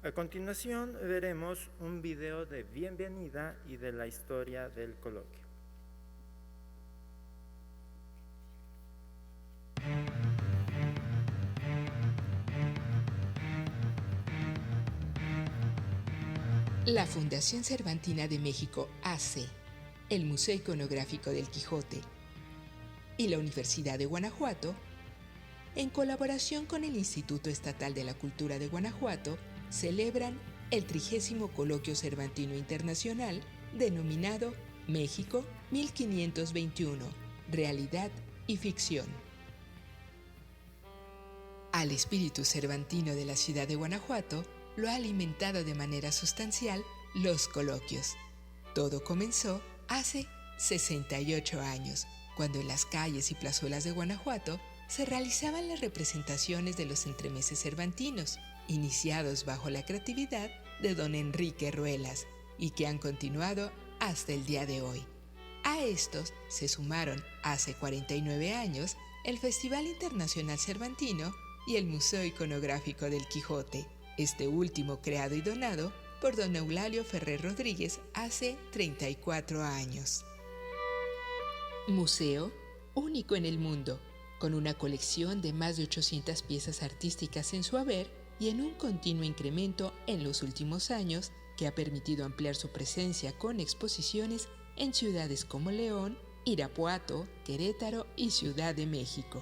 A continuación veremos un video de bienvenida y de la historia del coloquio. La Fundación Cervantina de México AC, el Museo Iconográfico del Quijote y la Universidad de Guanajuato, en colaboración con el Instituto Estatal de la Cultura de Guanajuato, celebran el 30º Coloquio Cervantino Internacional denominado México 1521, Realidad y Ficción. Al espíritu cervantino de la ciudad de Guanajuato lo ha alimentado de manera sustancial los coloquios. Todo comenzó hace 68 años, cuando en las calles y plazuelas de Guanajuato se realizaban las representaciones de los entremeses cervantinos, iniciados bajo la creatividad de don Enrique Ruelas y que han continuado hasta el día de hoy. A estos se sumaron hace 49 años el Festival Internacional Cervantino y el Museo Iconográfico del Quijote, este último creado y donado por don Eulalio Ferrer Rodríguez hace 34 años. Museo único en el mundo, con una colección de más de 800 piezas artísticas en su haber y en un continuo incremento en los últimos años que ha permitido ampliar su presencia con exposiciones en ciudades como León, Irapuato, Querétaro y Ciudad de México.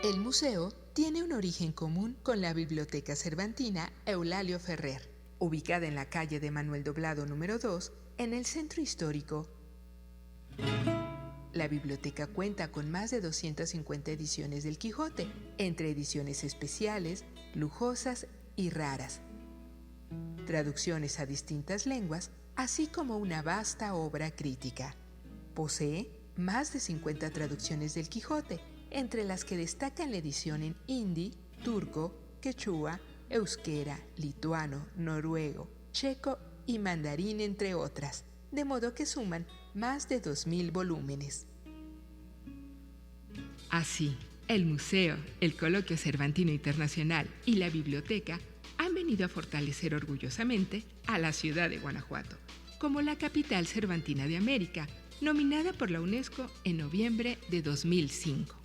El museo tiene un origen común con la Biblioteca Cervantina Eulalio Ferrer, ubicada en la calle de Manuel Doblado número 2, en el centro histórico. La biblioteca cuenta con más de 250 ediciones del Quijote, entre ediciones especiales, lujosas y raras, traducciones a distintas lenguas, así como una vasta obra crítica. Posee más de 50 traducciones del Quijote, entre las que destacan la edición en hindi, turco, quechua, euskera, lituano, noruego, checo y mandarín, entre otras, de modo que suman más de 2.000 volúmenes. Así, el museo, el Coloquio Cervantino Internacional y la biblioteca han venido a fortalecer orgullosamente a la ciudad de Guanajuato, como la capital cervantina de América, nominada por la UNESCO en noviembre de 2005.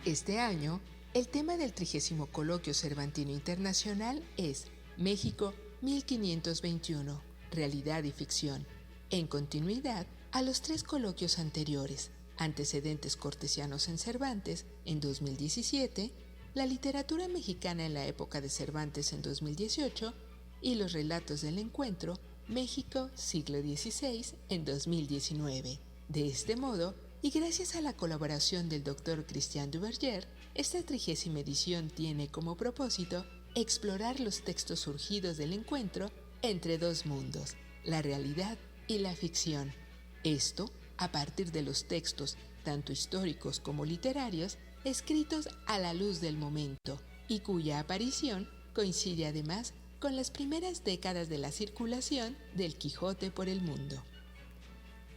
Este año, el tema del 30º Coloquio Cervantino Internacional es México 1521, Realidad y Ficción, en continuidad a los 3 coloquios anteriores, Antecedentes cortesianos en Cervantes en 2017, La literatura mexicana en la época de Cervantes en 2018 y Los relatos del encuentro, México, siglo XVI en 2019. De este modo, y gracias a la colaboración del Dr. Christian Duverger, esta 30ª edición tiene como propósito explorar los textos surgidos del encuentro entre dos mundos, la realidad y la ficción. Esto a partir de los textos, tanto históricos como literarios, escritos a la luz del momento y cuya aparición coincide además con las primeras décadas de la circulación del Quijote por el mundo.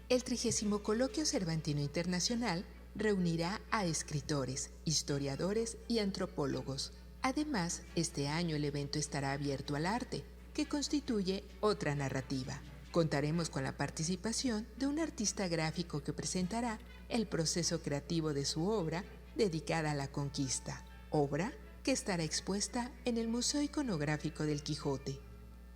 El 30º Coloquio Cervantino Internacional reunirá a escritores, historiadores y antropólogos. Además, este año el evento estará abierto al arte, que constituye otra narrativa. Contaremos con la participación de un artista gráfico que presentará el proceso creativo de su obra dedicada a la conquista, obra que estará expuesta en el Museo Iconográfico del Quijote.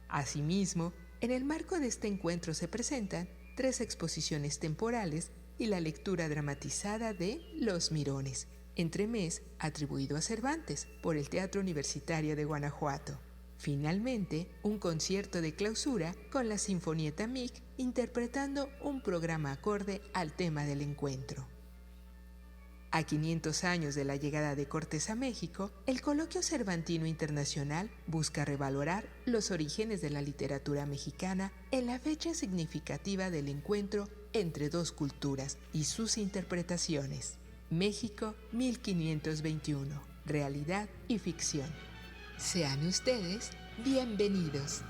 Asimismo, en el marco de este encuentro se presentan 3 exposiciones temporales y la lectura dramatizada de Los Mirones, entremés atribuido a Cervantes por el Teatro Universitario de Guanajuato. Finalmente, un concierto de clausura con la Sinfonietta MIC interpretando un programa acorde al tema del encuentro. A 500 años de la llegada de Cortés a México, el Coloquio Cervantino Internacional busca revalorar los orígenes de la literatura mexicana en la fecha significativa del encuentro entre dos culturas y sus interpretaciones. México 1521, Realidad y Ficción. Sean ustedes bienvenidos.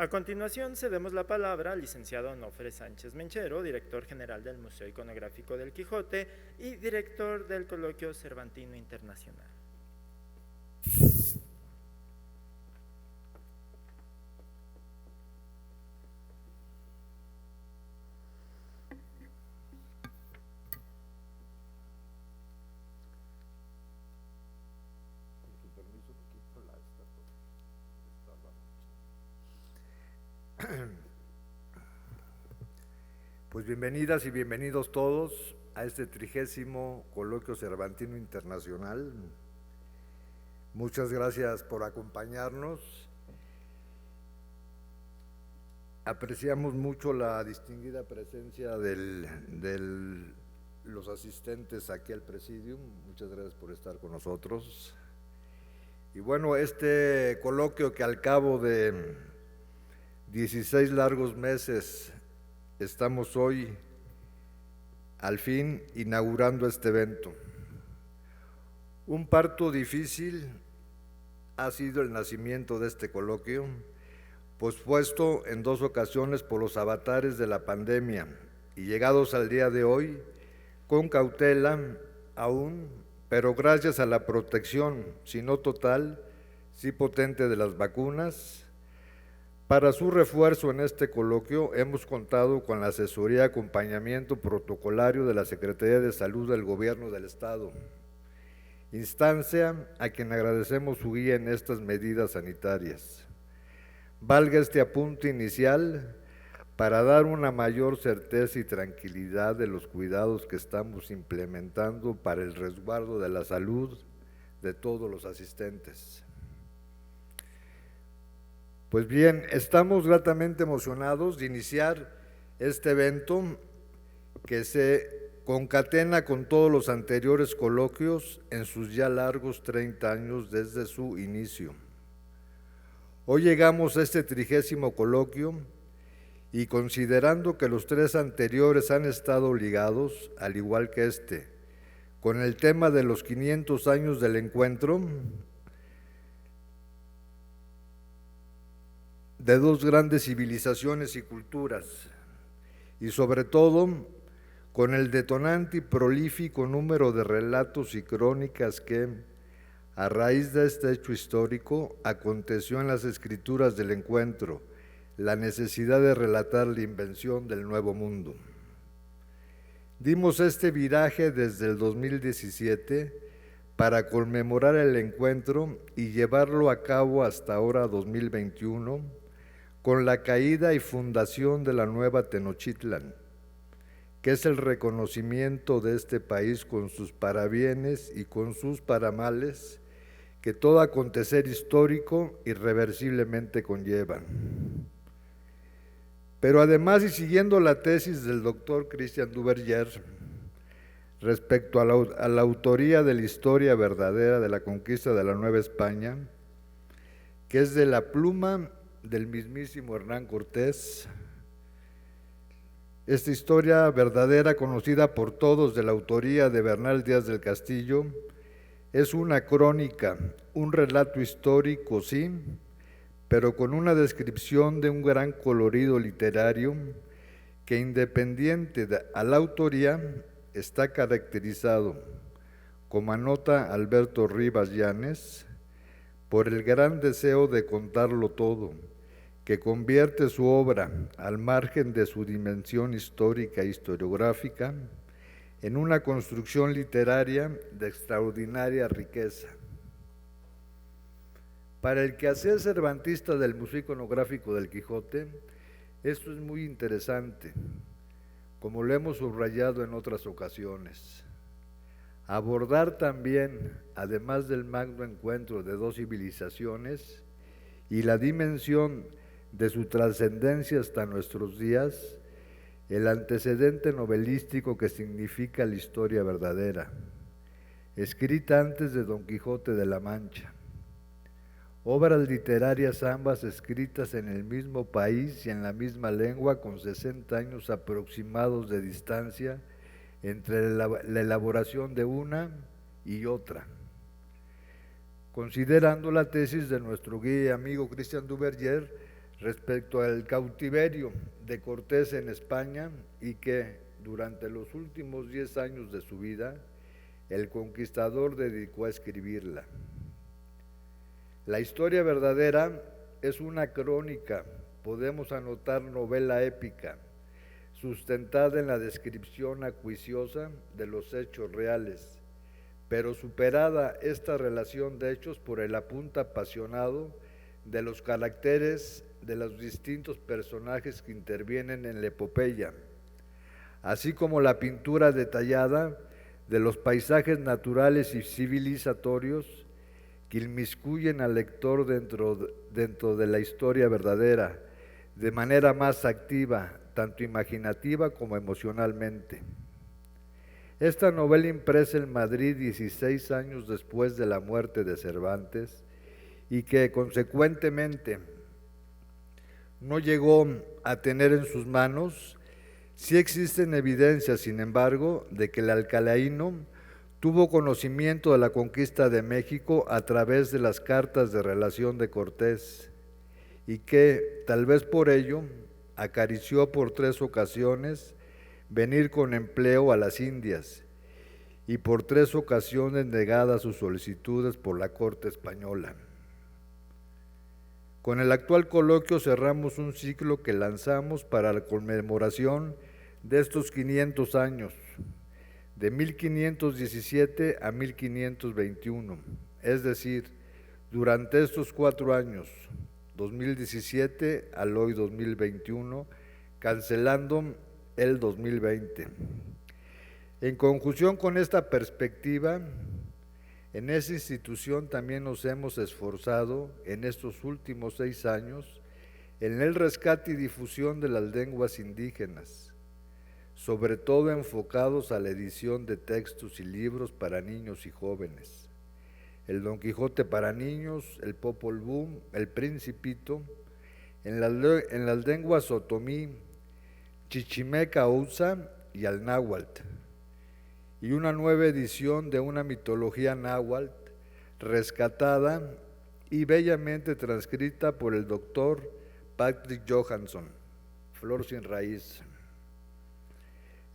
A continuación, cedemos la palabra al licenciado Onofre Sánchez Menchero, director general del Museo Iconográfico del Quijote y director del Coloquio Cervantino Internacional. Pues bienvenidas y bienvenidos todos a este 30º Coloquio Cervantino Internacional. Muchas gracias por acompañarnos. Apreciamos mucho la distinguida presencia de los asistentes aquí al Presidium. Muchas gracias por estar con nosotros. Y bueno, este coloquio que al cabo de 16 largos meses estamos hoy al fin inaugurando este evento. Un parto difícil ha sido el nacimiento de este coloquio, pospuesto en 2 ocasiones por los avatares de la pandemia y llegados al día de hoy con cautela aún, pero gracias a la protección, si no total, sí potente de las vacunas. Para su refuerzo en este coloquio hemos contado con la asesoría y acompañamiento protocolario de la Secretaría de Salud del Gobierno del Estado, instancia a quien agradecemos su guía en estas medidas sanitarias. Valga este apunte inicial para dar una mayor certeza y tranquilidad de los cuidados que estamos implementando para el resguardo de la salud de todos los asistentes. Pues bien, estamos gratamente emocionados de iniciar este evento que se concatena con todos los anteriores coloquios en sus ya largos 30 años desde su inicio. Hoy llegamos a este 30º coloquio y considerando que los 3 anteriores han estado ligados, al igual que este, con el tema de los 500 años del encuentro, de 2 grandes civilizaciones y culturas, y sobre todo con el detonante y prolífico número de relatos y crónicas que, a raíz de este hecho histórico, aconteció en las escrituras del encuentro, la necesidad de relatar la invención del Nuevo Mundo. Dimos este viraje desde el 2017 para conmemorar el encuentro y llevarlo a cabo hasta ahora 2021, con la caída y fundación de la nueva Tenochtitlan, que es el reconocimiento de este país con sus parabienes y con sus paramales, que todo acontecer histórico irreversiblemente conllevan. Pero además, y siguiendo la tesis del doctor Christian Duverger, respecto a la autoría de la historia verdadera de la conquista de la Nueva España, que es de la pluma del mismísimo Hernán Cortés. Esta historia verdadera, conocida por todos, de la autoría de Bernal Díaz del Castillo, es una crónica, un relato histórico, sí, pero con una descripción de un gran colorido literario que, independiente a la autoría, está caracterizado, como anota Alberto Rivas Llanes, por el gran deseo de contarlo todo, que convierte su obra, al margen de su dimensión histórica e historiográfica, en una construcción literaria de extraordinaria riqueza. Para el quehacer cervantista del Museo Iconográfico del Quijote, esto es muy interesante, como lo hemos subrayado en otras ocasiones. Abordar también, además del magno encuentro de 2 civilizaciones y la dimensión de su trascendencia hasta nuestros días, el antecedente novelístico que significa la historia verdadera, escrita antes de Don Quijote de la Mancha. Obras literarias ambas escritas en el mismo país y en la misma lengua, con 60 años aproximados de distancia entre la elaboración de una y otra. Considerando la tesis de nuestro guía y amigo Christian Duverger respecto al cautiverio de Cortés en España y que durante los últimos 10 años de su vida el conquistador dedicó a escribirla. La historia verdadera es una crónica, podemos anotar novela épica, sustentada en la descripción acuiciosa de los hechos reales, pero superada esta relación de hechos por el apunte apasionado de los caracteres de los distintos personajes que intervienen en la epopeya, así como la pintura detallada de los paisajes naturales y civilizatorios que inmiscuyen al lector dentro de la historia verdadera, de manera más activa, tanto imaginativa como emocionalmente. Esta novela impresa en Madrid 16 años después de la muerte de Cervantes y que consecuentemente no llegó a tener en sus manos, sí existen evidencias, sin embargo, de que el alcalaíno tuvo conocimiento de la conquista de México a través de las cartas de relación de Cortés y que, tal vez por ello, acarició por 3 ocasiones venir con empleo a las Indias y por 3 ocasiones negadas sus solicitudes por la corte española. Con el actual coloquio cerramos un ciclo que lanzamos para la conmemoración de estos 500 años, de 1517 a 1521, es decir, durante estos 4 años, 2017 al hoy 2021, cancelando el 2020. En conjunción con esta perspectiva, en esa institución también nos hemos esforzado en estos últimos 6 años en el rescate y difusión de las lenguas indígenas, sobre todo enfocados a la edición de textos y libros para niños y jóvenes. El Don Quijote para niños, el Popol Vuh, el Principito, en las lenguas otomí, chichimeca Ouza y al náhuatl, y una nueva edición de una mitología náhuatl rescatada y bellamente transcrita por el doctor Patrick Johansson, Flor sin raíz.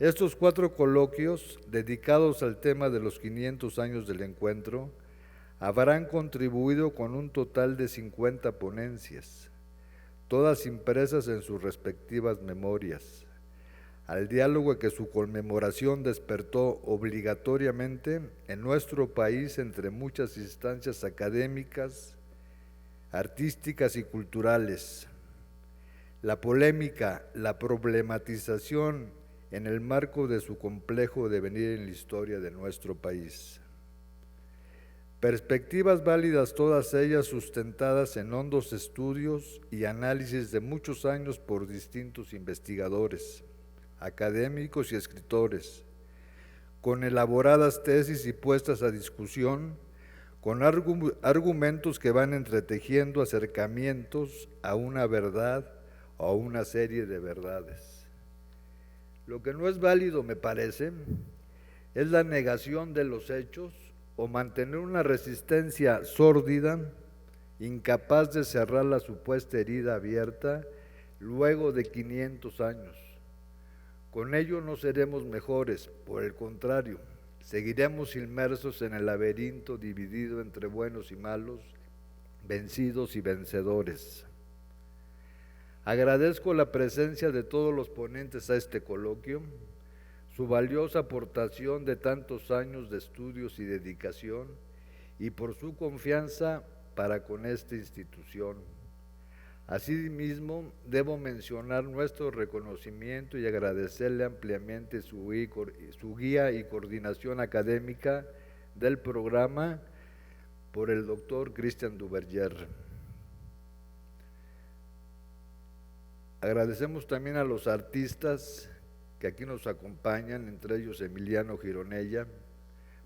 Estos 4 coloquios, dedicados al tema de los 500 años del encuentro, habrán contribuido con un total de 50 ponencias, todas impresas en sus respectivas memorias, al diálogo que su conmemoración despertó obligatoriamente en nuestro país entre muchas instancias académicas, artísticas y culturales. La polémica, la problematización en el marco de su complejo devenir en la historia de nuestro país. Perspectivas válidas, todas ellas sustentadas en hondos estudios y análisis de muchos años por distintos investigadores, académicos y escritores, con elaboradas tesis y puestas a discusión, con argumentos que van entretejiendo acercamientos a una verdad o a una serie de verdades. Lo que no es válido, me parece, es la negación de los hechos o mantener una resistencia sórdida, incapaz de cerrar la supuesta herida abierta luego de 500 años. Con ello no seremos mejores, por el contrario, seguiremos inmersos en el laberinto dividido entre buenos y malos, vencidos y vencedores. Agradezco la presencia de todos los ponentes a este coloquio, su valiosa aportación de tantos años de estudios y dedicación y por su confianza para con esta institución. Asimismo, debo mencionar nuestro reconocimiento y agradecerle ampliamente su guía y coordinación académica del programa por el doctor Christian Duverger. Agradecemos también a los artistas que aquí nos acompañan, entre ellos Emiliano Gironella,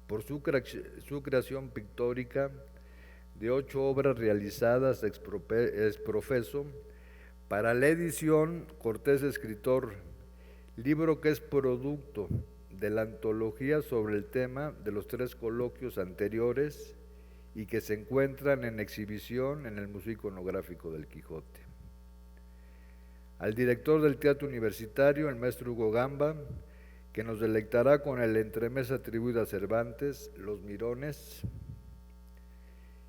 por su creación pictórica de 8 obras realizadas ex profeso para la edición Cortés Escritor, libro que es producto de la antología sobre el tema de los 3 coloquios anteriores y que se encuentran en exhibición en el Museo Iconográfico del Quijote. al director del Teatro Universitario, el maestro Hugo Gamba, que nos deleitará con el entremés atribuido a Cervantes, Los Mirones,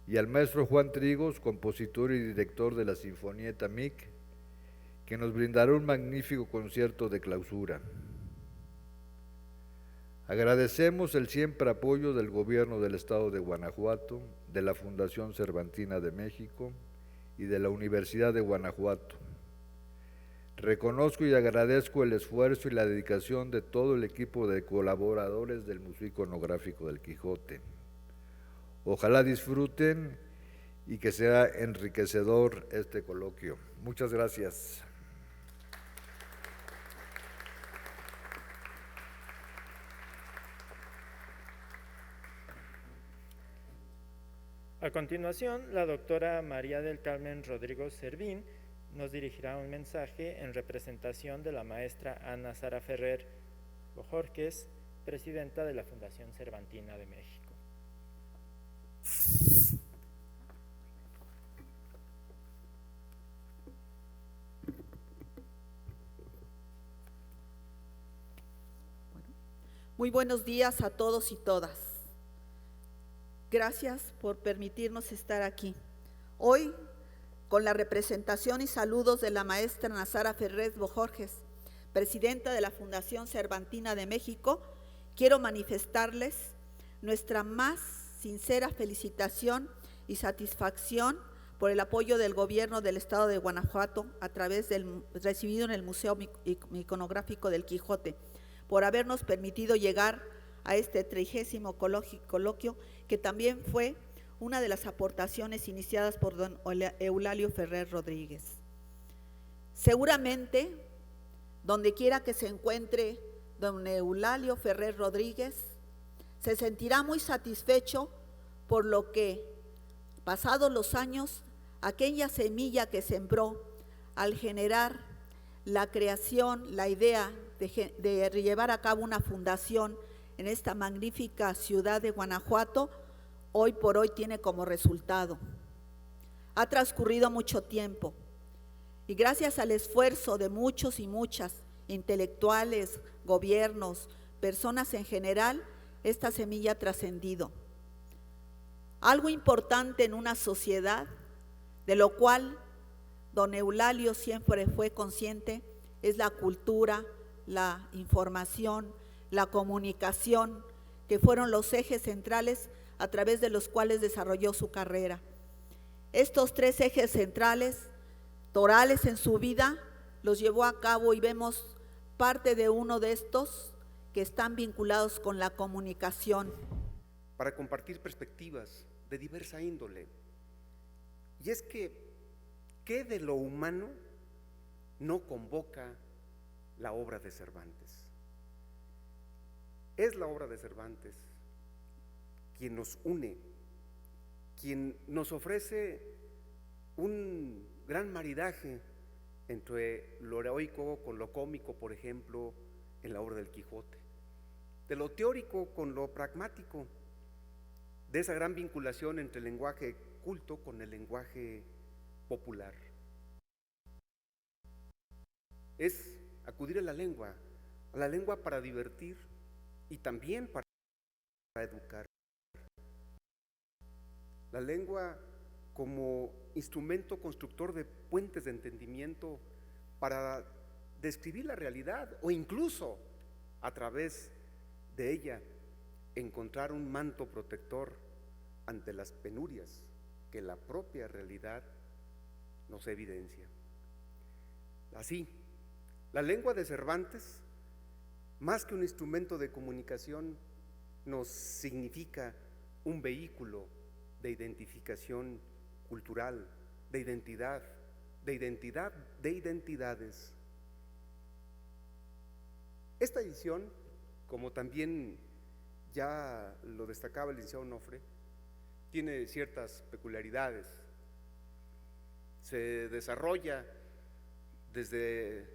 y al maestro Juan Trigos, compositor y director de la Sinfonieta MIC, que nos brindará un magnífico concierto de clausura. Agradecemos el siempre apoyo del Gobierno del Estado de Guanajuato, de la Fundación Cervantina de México y de la Universidad de Guanajuato. Reconozco y agradezco el esfuerzo y la dedicación de todo el equipo de colaboradores del Museo Iconográfico del Quijote. Ojalá disfruten y que sea enriquecedor este coloquio. Muchas gracias. A continuación, la doctora María del Carmen Rodrigo Servín nos dirigirá un mensaje en representación de la maestra Ana Sara Ferrer Bojorquez, presidenta de la Fundación Cervantina de México. Muy buenos días a todos y todas. Gracias por permitirnos estar aquí. Hoy, con la representación y saludos de la maestra Ana Sara Ferrer Bojorquez, presidenta de la Fundación Cervantina de México, quiero manifestarles nuestra más sincera felicitación y satisfacción por el apoyo del Gobierno del Estado de Guanajuato a través del recibido en el Museo Iconográfico del Quijote, por habernos permitido llegar a este 30º coloquio, que también fue una de las aportaciones iniciadas por don Eulalio Ferrer Rodríguez. Seguramente, donde quiera que se encuentre don Eulalio Ferrer Rodríguez, se sentirá muy satisfecho por lo que, pasados los años, aquella semilla que sembró al generar la creación, la idea de llevar a cabo una fundación en esta magnífica ciudad de Guanajuato, hoy por hoy tiene como resultado. Ha transcurrido mucho tiempo y gracias al esfuerzo de muchos y muchas intelectuales, gobiernos, personas en general, esta semilla ha trascendido. Algo importante en una sociedad, de lo cual don Eulalio siempre fue consciente, es la cultura, la información, la comunicación, que fueron los ejes centrales a través de los cuales desarrolló su carrera. Estos 3 ejes centrales, torales en su vida, los llevó a cabo y vemos parte de uno de estos que están vinculados con la comunicación. Para compartir perspectivas de diversa índole. Y es que, ¿qué de lo humano no convoca la obra de Cervantes? Es la obra de Cervantes quien nos une, quien nos ofrece un gran maridaje entre lo heroico con lo cómico, por ejemplo, en la obra del Quijote, de lo teórico con lo pragmático, de esa gran vinculación entre el lenguaje culto con el lenguaje popular. Es acudir a la lengua para divertir y también para educar. La lengua como instrumento constructor de puentes de entendimiento para describir la realidad o incluso a través de ella encontrar un manto protector ante las penurias que la propia realidad nos evidencia. Así, la lengua de Cervantes, más que un instrumento de comunicación, nos significa un vehículo de identificación cultural, de identidades. Esta edición, como también ya lo destacaba el licenciado Onofre, tiene ciertas peculiaridades. Se desarrolla desde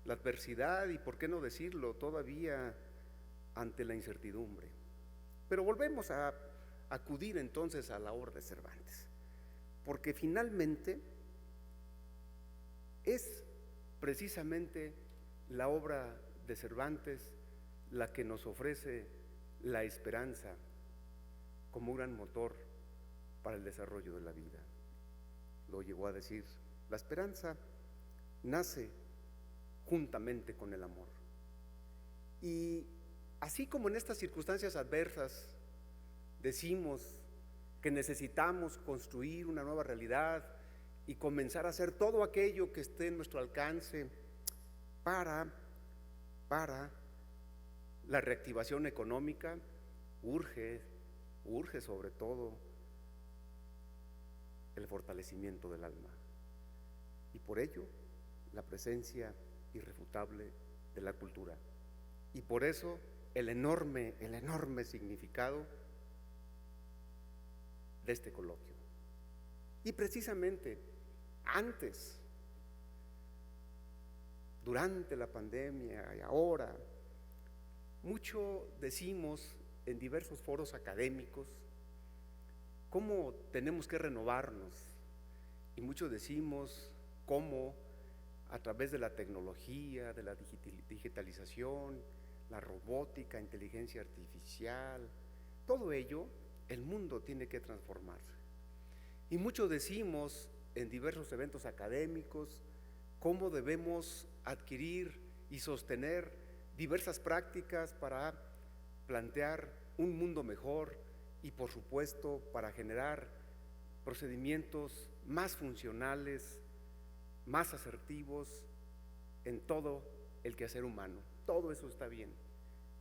la adversidad y, por qué no decirlo, todavía ante la incertidumbre. Pero volvemos a acudir entonces a la obra de Cervantes, porque finalmente es precisamente la obra de Cervantes la que nos ofrece la esperanza como un gran motor para el desarrollo de la vida. Lo llegó a decir, la esperanza nace juntamente con el amor. Y así como en estas circunstancias adversas decimos que necesitamos construir una nueva realidad y comenzar a hacer todo aquello que esté en nuestro alcance para la reactivación económica, urge sobre todo el fortalecimiento del alma. Y por ello, la presencia irrefutable de la cultura. Y por eso, el enorme significado de este coloquio. Y precisamente antes, durante la pandemia y ahora, mucho decimos en diversos foros académicos cómo tenemos que renovarnos, y mucho decimos cómo a través de la tecnología, de la digitalización, la robótica, inteligencia artificial, todo ello, el mundo tiene que transformarse. Y mucho decimos en diversos eventos académicos cómo debemos adquirir y sostener diversas prácticas para plantear un mundo mejor y, por supuesto, para generar procedimientos más funcionales, más asertivos en todo el quehacer humano. Todo eso está bien.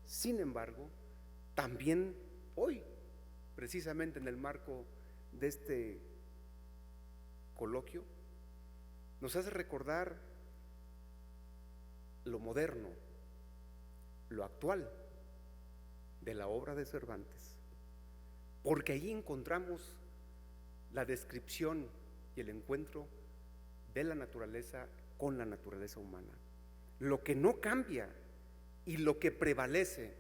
Sin embargo, también hoy, precisamente en el marco de este coloquio, nos hace recordar lo moderno, lo actual de la obra de Cervantes, porque ahí encontramos la descripción y el encuentro de la naturaleza con la naturaleza humana, lo que no cambia y lo que prevalece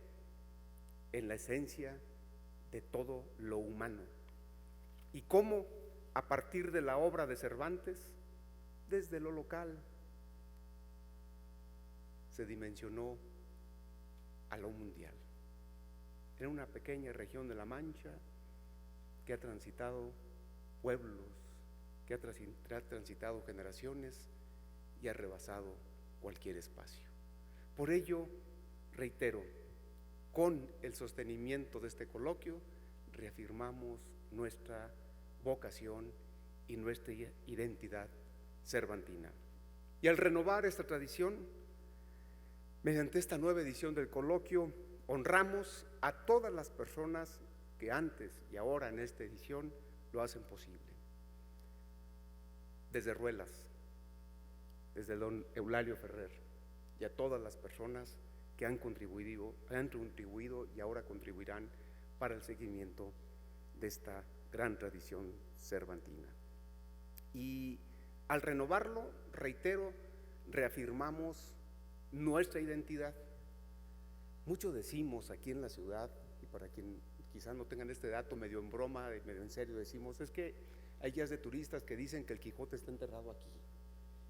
en la esencia de todo lo humano, y cómo a partir de la obra de Cervantes, desde lo local, se dimensionó a lo mundial, en una pequeña región de La Mancha que ha transitado pueblos, que ha transitado generaciones y ha rebasado cualquier espacio. Por ello, reitero, con el sostenimiento de este coloquio, reafirmamos nuestra vocación y nuestra identidad cervantina. Y al renovar esta tradición, mediante esta nueva edición del coloquio, honramos a todas las personas que antes y ahora en esta edición lo hacen posible. Desde Ruelas, desde don Eulalio Ferrer, y a todas las personas que han contribuido y ahora contribuirán para el seguimiento de esta gran tradición cervantina. Y al renovarlo, reitero, reafirmamos nuestra identidad. Mucho decimos aquí en la ciudad, y para quien quizás no tengan este dato, medio en broma, medio en serio, decimos, es que hay guías de turistas que dicen que el Quijote está enterrado aquí,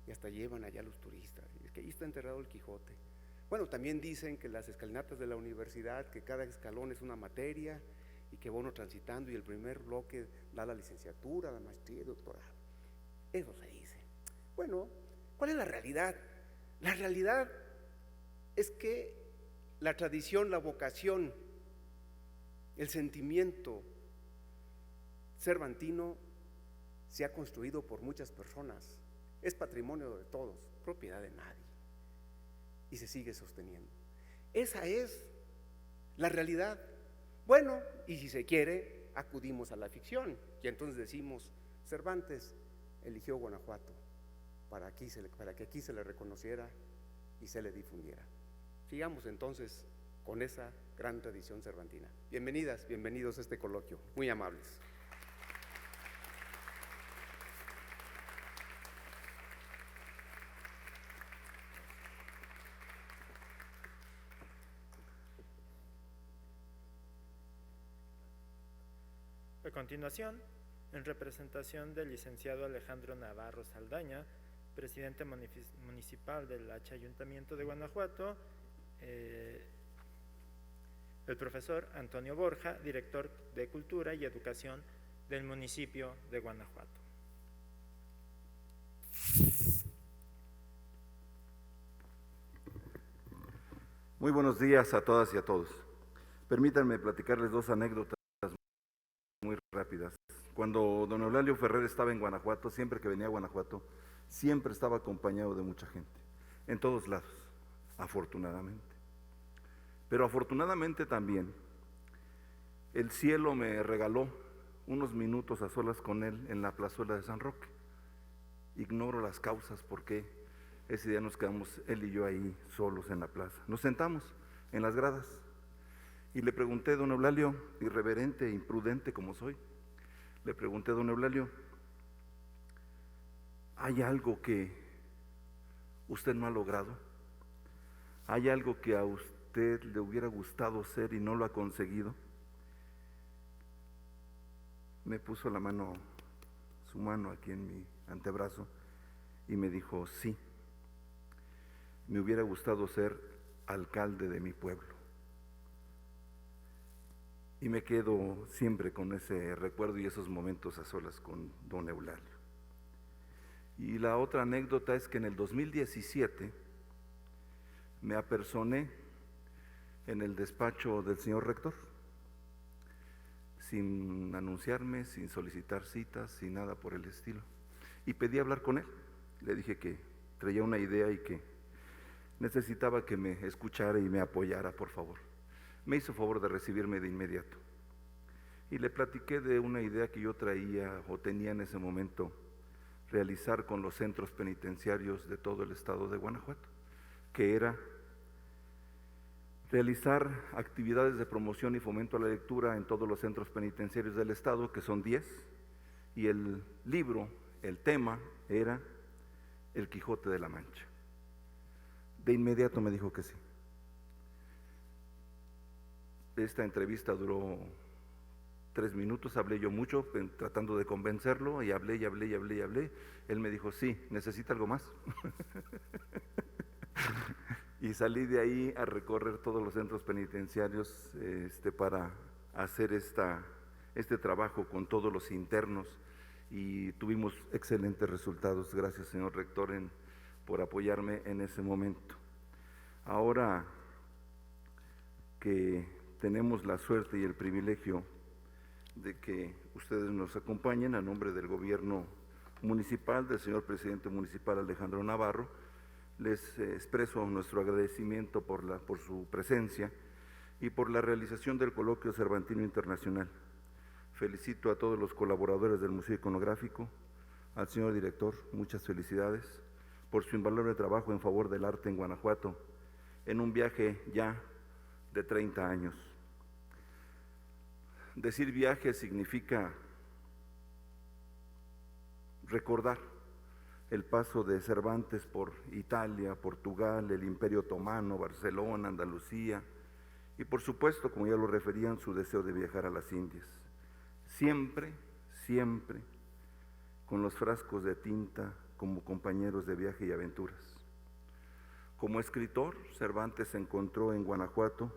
y hasta llevan allá los turistas, y es que ahí está enterrado el Quijote. Bueno, también dicen que las escalinatas de la universidad, que cada escalón es una materia, y que va uno transitando, y el primer bloque da la licenciatura, la maestría y doctorado. Eso se dice. Bueno, ¿cuál es la realidad? La realidad es que la tradición, la vocación, el sentimiento cervantino se ha construido por muchas personas, es patrimonio de todos, propiedad de nadie, y se sigue sosteniendo. Esa es la realidad. Bueno, y si se quiere, acudimos a la ficción, y entonces decimos, Cervantes eligió Guanajuato para que aquí se le reconociera y se le difundiera. Sigamos entonces con esa gran tradición cervantina. Bienvenidas, bienvenidos a este coloquio, muy amables. A continuación, en representación del licenciado Alejandro Navarro Saldaña, presidente municipal del Ayuntamiento de Guanajuato, el profesor Antonio Borja, director de Cultura y Educación del municipio de Guanajuato. Muy buenos días a todas y a todos. Permítanme platicarles dos anécdotas muy rápidas. Cuando don Eulalio Ferrer estaba en Guanajuato, siempre que venía a Guanajuato, siempre estaba acompañado de mucha gente, en todos lados, afortunadamente. Pero afortunadamente también, el cielo me regaló unos minutos a solas con él en la plazuela de San Roque. Ignoro las causas por qué ese día nos quedamos él y yo ahí solos en la plaza. Nos sentamos en las gradas y le pregunté, don Eulalio, irreverente e imprudente como soy, le pregunté, don Eulalio, ¿hay algo que usted no ha logrado? ¿Hay algo que a usted le hubiera gustado ser y no lo ha conseguido? Me puso la mano, su mano aquí en mi antebrazo y me dijo, sí, me hubiera gustado ser alcalde de mi pueblo. Y me quedo siempre con ese recuerdo y esos momentos a solas con don Eulalio. Y la otra anécdota es que en el 2017 me apersoné en el despacho del señor rector, sin anunciarme, sin solicitar citas, sin nada por el estilo. Y pedí hablar con él. Le dije que traía una idea y que necesitaba que me escuchara y me apoyara, por favor. Me hizo favor de recibirme de inmediato. Y le platiqué de una idea que yo traía o tenía en ese momento, realizar con los centros penitenciarios de todo el estado de Guanajuato, que era realizar actividades de promoción y fomento a la lectura en todos los centros penitenciarios del estado, que son 10, y el libro, el tema, era El Quijote de la Mancha. De inmediato me dijo que sí. Esta entrevista duró 3 minutos, hablé yo mucho, tratando de convencerlo, y hablé. Él me dijo, sí, ¿necesita algo más? Y salí de ahí a recorrer todos los centros penitenciarios para hacer este trabajo con todos los internos, y tuvimos excelentes resultados. Gracias, señor rector, por apoyarme en ese momento. Ahora que tenemos la suerte y el privilegio de que ustedes nos acompañen, a nombre del gobierno municipal, del señor presidente municipal Alejandro Navarro, les expreso nuestro agradecimiento por su presencia y por la realización del Coloquio Cervantino Internacional. Felicito a todos los colaboradores del Museo Iconográfico, al señor director, muchas felicidades por su invaluable trabajo en favor del arte en Guanajuato, en un viaje ya de 30 años. Decir viaje significa recordar el paso de Cervantes por Italia, Portugal, el Imperio Otomano, Barcelona, Andalucía, y por supuesto, como ya lo referían, su deseo de viajar a las Indias. Siempre, siempre, con los frascos de tinta como compañeros de viaje y aventuras. Como escritor, Cervantes encontró en Guanajuato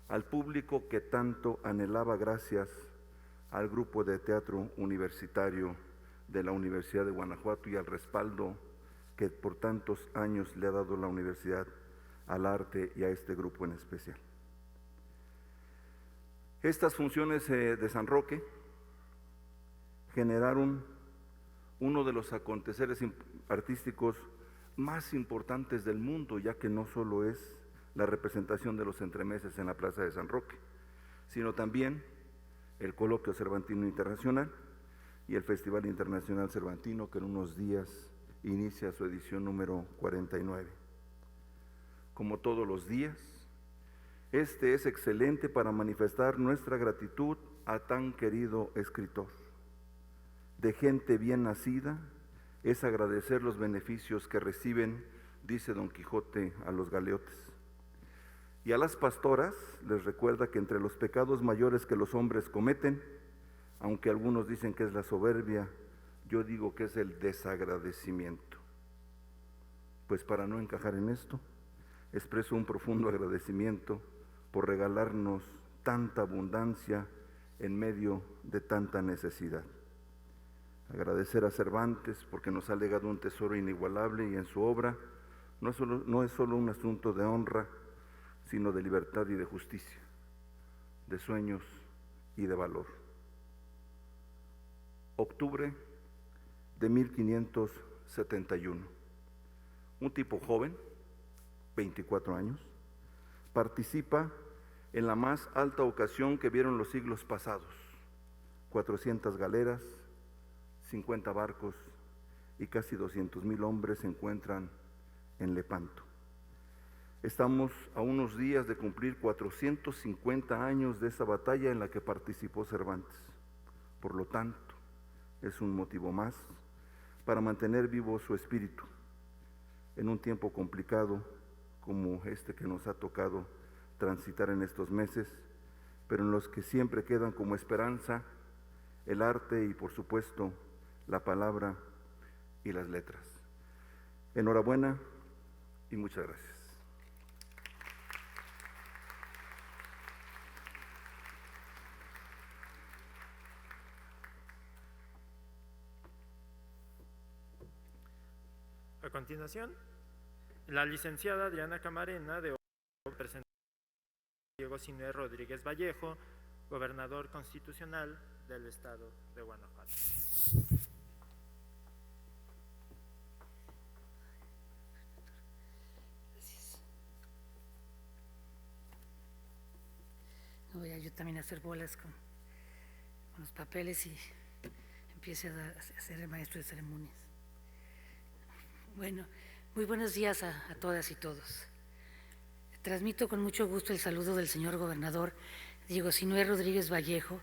al público que tanto anhelaba gracias al grupo de teatro universitario de la Universidad de Guanajuato y al respaldo que por tantos años le ha dado la universidad al arte y a este grupo en especial. Estas funciones de San Roque generaron uno de los aconteceres artísticos más importantes del mundo, ya que no solo es la representación de los entremeses en la Plaza de San Roque, sino también el Coloquio Cervantino Internacional y el Festival Internacional Cervantino, que en unos días inicia su edición número 49. Como todos los días, este es excelente para manifestar nuestra gratitud a tan querido escritor. De gente bien nacida es agradecer los beneficios que reciben, dice Don Quijote a los galeotes. Y a las pastoras les recuerda que entre los pecados mayores que los hombres cometen, aunque algunos dicen que es la soberbia, yo digo que es el desagradecimiento. pues para no encajar en esto, expreso un profundo agradecimiento por regalarnos tanta abundancia en medio de tanta necesidad. Agradecer a Cervantes porque nos ha legado un tesoro inigualable y en su obra no es solo un asunto de honra, sino de libertad y de justicia, de sueños y de valor. Octubre de 1571. Un tipo joven, 24 años, participa en la más alta ocasión que vieron los siglos pasados: 400 galeras, 50 barcos y casi 200,000 hombres se encuentran en Lepanto. Estamos a unos días de cumplir 450 años de esa batalla en la que participó Cervantes. Por lo tanto, es un motivo más para mantener vivo su espíritu en un tiempo complicado como este que nos ha tocado transitar en estos meses, pero en los que siempre quedan como esperanza el arte y, por supuesto, la palabra y las letras. Enhorabuena y muchas gracias. A continuación, la licenciada Adriana Camarena de presenta a Diego Sinué Rodríguez Vallejo, gobernador constitucional del estado de Guanajuato. Voy a yo también a hacer bolas con los papeles y empiece a ser el maestro de ceremonias. Bueno, muy buenos días a todas y todos. Transmito con mucho gusto el saludo del señor gobernador Diego Sinué Rodríguez Vallejo,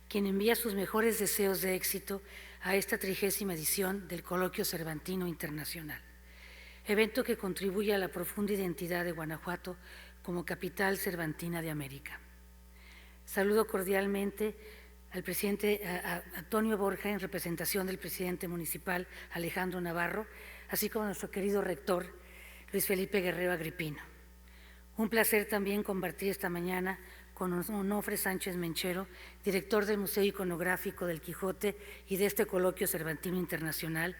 quien envía sus mejores deseos de éxito a esta 30ª edición del Coloquio Cervantino Internacional, evento que contribuye a la profunda identidad de Guanajuato como capital cervantina de América. Saludo cordialmente al presidente Antonio Borja en representación del presidente municipal Alejandro Navarro, así como a nuestro querido rector Luis Felipe Guerrero Agripino. Un placer también compartir esta mañana con Onofre Sánchez Menchero, director del Museo Iconográfico del Quijote y de este Coloquio Cervantino Internacional,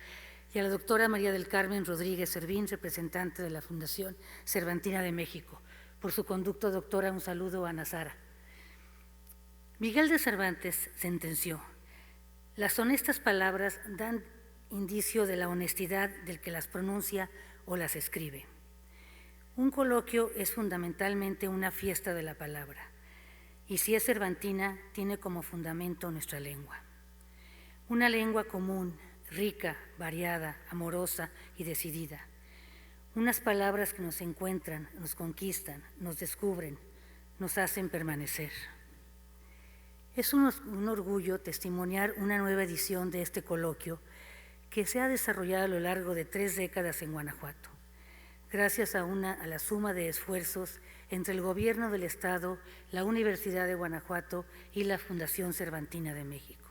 y a la doctora María del Carmen Rodríguez Servín, representante de la Fundación Cervantina de México. Por su conducto, doctora, un saludo a Ana Sara. Miguel de Cervantes sentenció: las honestas palabras dan indicio de la honestidad del que las pronuncia o las escribe. Un coloquio es fundamentalmente una fiesta de la palabra, y si es cervantina, tiene como fundamento nuestra lengua. Una lengua común, rica, variada, amorosa y decidida. Unas palabras que nos encuentran, nos conquistan, nos descubren, nos hacen permanecer. Es un orgullo testimoniar una nueva edición de este coloquio que se ha desarrollado a lo largo de 3 décadas en Guanajuato, gracias a la suma de esfuerzos entre el Gobierno del Estado, la Universidad de Guanajuato y la Fundación Cervantina de México.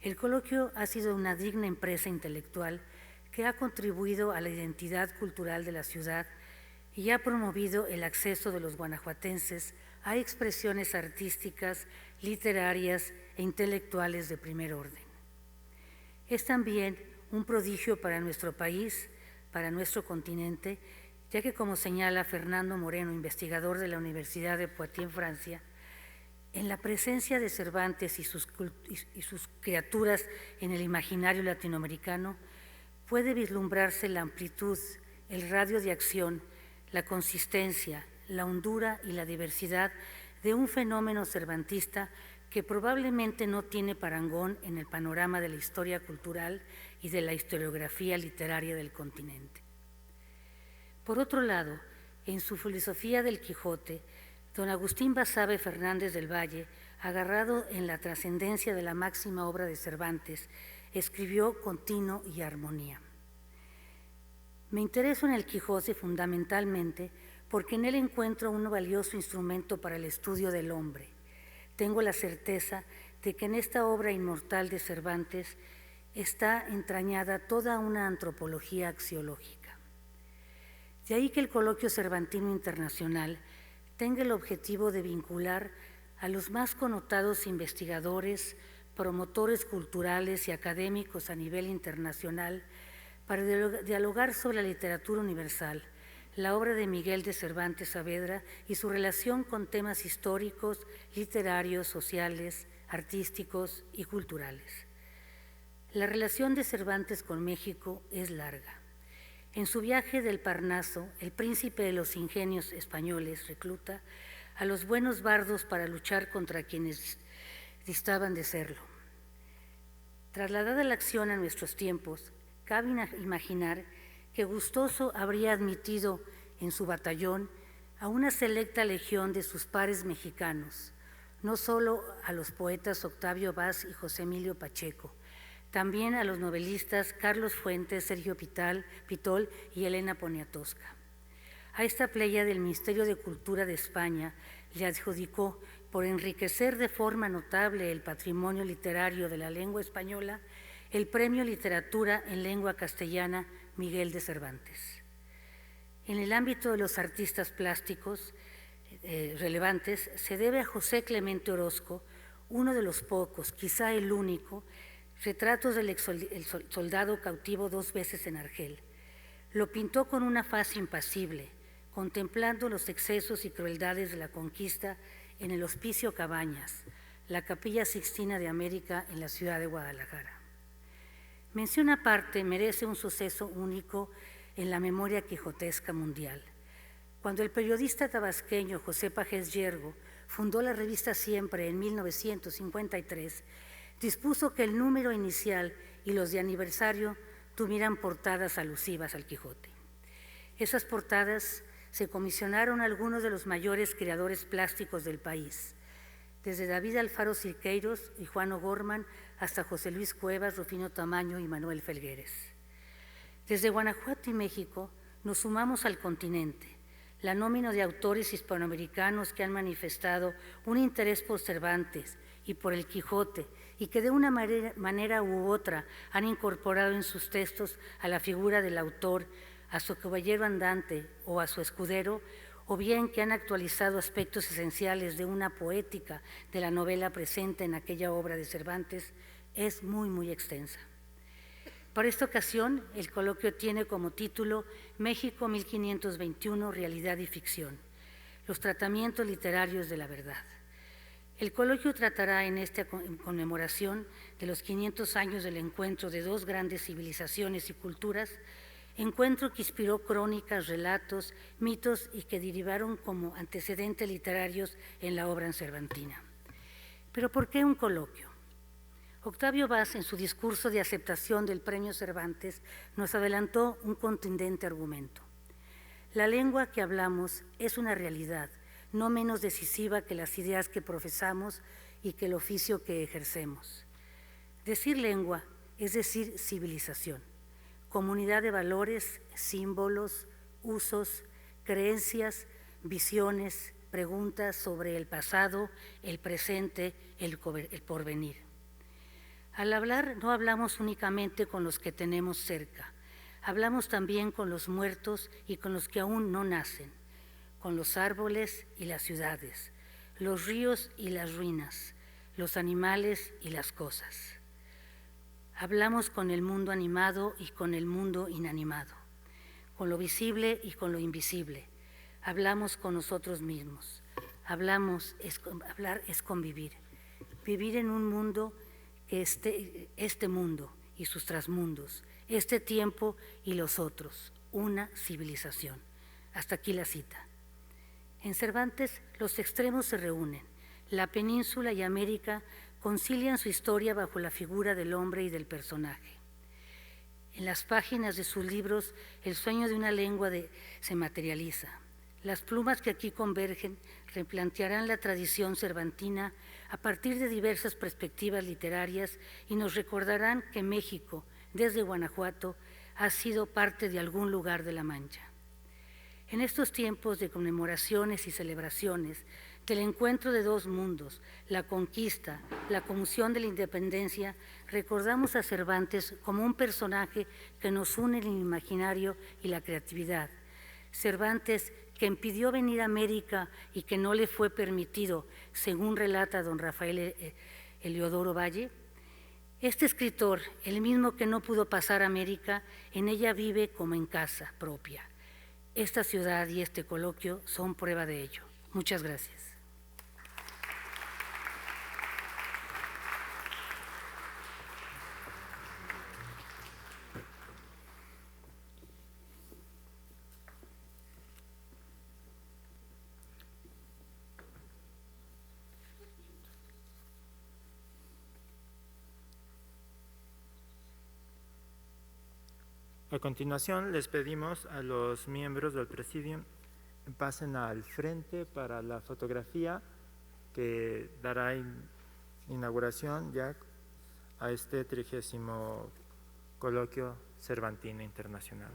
El coloquio ha sido una digna empresa intelectual que ha contribuido a la identidad cultural de la ciudad y ha promovido el acceso de los guanajuatenses a expresiones artísticas, literarias e intelectuales de primer orden. Es también un prodigio para nuestro país, para nuestro continente, ya que, como señala Fernando Moreno, investigador de la Universidad de Poitiers, Francia, en la presencia de Cervantes y sus criaturas en el imaginario latinoamericano, puede vislumbrarse la amplitud, el radio de acción, la consistencia, la hondura y la diversidad de un fenómeno cervantista que probablemente no tiene parangón en el panorama de la historia cultural y de la historiografía literaria del continente. Por otro lado, en su filosofía del Quijote, don Agustín Basabe Fernández del Valle, agarrado en la trascendencia de la máxima obra de Cervantes, escribió Continuo y armonía. Me intereso en el Quijote fundamentalmente porque en él encuentro un valioso instrumento para el estudio del hombre. Tengo la certeza de que en esta obra inmortal de Cervantes está entrañada toda una antropología axiológica. De ahí que el Coloquio Cervantino Internacional tenga el objetivo de vincular a los más connotados investigadores, promotores culturales y académicos a nivel internacional para dialogar sobre la literatura universal, la obra de Miguel de Cervantes Saavedra y su relación con temas históricos, literarios, sociales, artísticos y culturales. La relación de Cervantes con México es larga. En su viaje del Parnaso, el príncipe de los ingenios españoles recluta a los buenos bardos para luchar contra quienes distaban de serlo. Trasladada la acción a nuestros tiempos, cabe imaginar que gustoso habría admitido en su batallón a una selecta legión de sus pares mexicanos, no solo a los poetas Octavio Vaz y José Emilio Pacheco, también a los novelistas Carlos Fuentes, Sergio Pitol y Elena Poniatowska. A esta playa del Ministerio de Cultura de España le adjudicó, por enriquecer de forma notable el patrimonio literario de la lengua española, el Premio Literatura en Lengua Castellana Miguel de Cervantes. En el ámbito de los artistas plásticos relevantes, se debe a José Clemente Orozco, uno de los pocos, quizá el único, retratos del soldado cautivo 2 veces en Argel. Lo pintó con una faz impasible, contemplando los excesos y crueldades de la conquista en el Hospicio Cabañas, la Capilla Sixtina de América en la ciudad de Guadalajara. Mención aparte merece un suceso único en la memoria quijotesca mundial. Cuando el periodista tabasqueño José Pajés Yergo fundó la revista Siempre en 1953, dispuso que el número inicial y los de aniversario tuvieran portadas alusivas al Quijote. Esas portadas se comisionaron a algunos de los mayores creadores plásticos del país, desde David Alfaro Siqueiros y Juan O'Gorman hasta José Luis Cuevas, Rufino Tamayo y Manuel Felgueres. Desde Guanajuato y México nos sumamos al continente, la nómina de autores hispanoamericanos que han manifestado un interés por Cervantes y por el Quijote y que de una manera u otra han incorporado en sus textos a la figura del autor, a su caballero andante o a su escudero, o bien que han actualizado aspectos esenciales de una poética de la novela presente en aquella obra de Cervantes, es muy extensa. Para esta ocasión, el coloquio tiene como título México 1521, Realidad y Ficción, los tratamientos literarios de la verdad. El coloquio tratará en esta conmemoración de los 500 años del encuentro de 2 grandes civilizaciones y culturas, encuentro que inspiró crónicas, relatos, mitos y que derivaron como antecedentes literarios en la obra cervantina. ¿Pero por qué un coloquio? Octavio Vaz, en su discurso de aceptación del Premio Cervantes, nos adelantó un contundente argumento. La lengua que hablamos es una realidad, no menos decisiva que las ideas que profesamos y que el oficio que ejercemos. Decir lengua es decir civilización, comunidad de valores, símbolos, usos, creencias, visiones, preguntas sobre el pasado, el presente, el porvenir. Al hablar no hablamos únicamente con los que tenemos cerca, hablamos también con los muertos y con los que aún no nacen, con los árboles y las ciudades, los ríos y las ruinas, los animales y las cosas. Hablamos con el mundo animado y con el mundo inanimado, con lo visible y con lo invisible. Hablamos con nosotros mismos. Hablar es convivir. Vivir en un mundo que este mundo y sus trasmundos, este tiempo y los otros, una civilización. Hasta aquí la cita. En Cervantes los extremos se reúnen. La península y América concilian su historia bajo la figura del hombre y del personaje. En las páginas de sus libros, el sueño de una lengua se materializa. Las plumas que aquí convergen replantearán la tradición cervantina a partir de diversas perspectivas literarias y nos recordarán que México, desde Guanajuato, ha sido parte de algún lugar de la Mancha. En estos tiempos de conmemoraciones y celebraciones del encuentro de 2 mundos, la conquista, la conmoción de la independencia, recordamos a Cervantes como un personaje que nos une el imaginario y la creatividad, Cervantes, que impidió venir a América y que no le fue permitido, según relata don Rafael Heliodoro Valle. Este escritor, el mismo que no pudo pasar a América, en ella vive como en casa propia. Esta ciudad y este coloquio son prueba de ello. Muchas gracias. A continuación, les pedimos a los miembros del Presidium pasen al frente para la fotografía que dará inauguración ya a este 30º Coloquio Cervantino Internacional.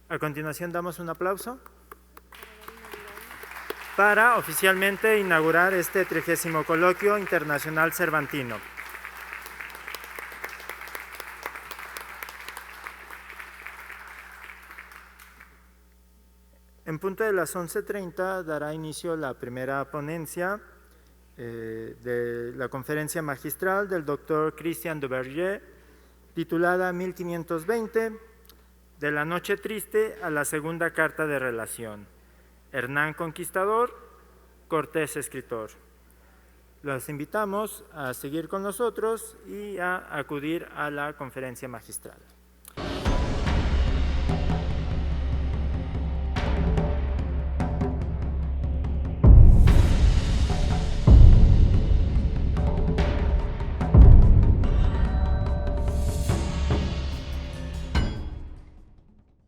A continuación damos un aplauso para oficialmente inaugurar este 30º Coloquio Internacional Cervantino. En punto de las 11:30 dará inicio la primera ponencia de la conferencia magistral del doctor Christian Duverger, titulada 1520, de la noche triste a la segunda carta de relación. Hernán Conquistador, Cortés escritor. Los invitamos a seguir con nosotros y a acudir a la conferencia magistral.